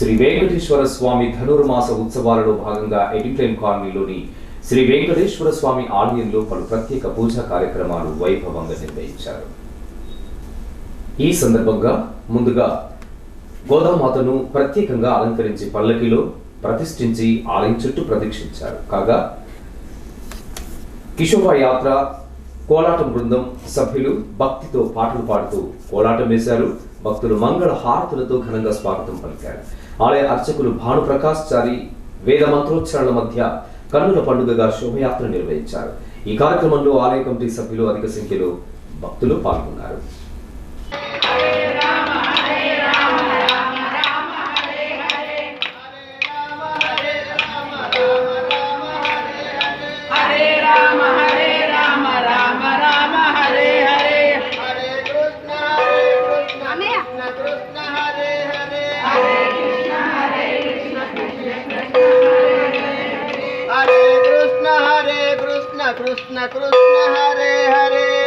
శ్రీ వెంకటేశ్వర స్వామి ధనుర్మాస ఉత్సవాలలో భాగంగా ఎడిక్లైన్ కాలనీలోని శ్రీ వెంకటేశ్వర స్వామి ఆలయంలో పలు ప్రత్యేక పూజా కార్యక్రమాలు వైభవంగా నిర్వహించారు. ఈ సందర్భంగా ముందుగా గోదామాతను ప్రత్యేకంగా అలంకరించి పల్లకిలో ప్రతిష్ఠించి ఆలయం చుట్టూ ప్రదక్షించారు. కాగా కిషోర యాత్ర కోలాటం బృందం సభ్యులు భక్తితో పాటలు పాడుతూ కోలాటం వేశారు. భక్తులు మంగళ హారతులతో ఘనంగా స్వాగతం పలికారు. ఆలయ అర్చకులు భానుప్రకాష్ చారి వేద మంత్రోచ్చరణల మధ్య కన్నుల పండుగగా శోభయాత్ర నిర్వహించారు. ఈ కార్యక్రమంలో ఆలయ కమిటీ సభ్యులు అధిక సంఖ్యలో భక్తులు పాల్గొన్నారు. कृष्ण कृष्ण हरे हरे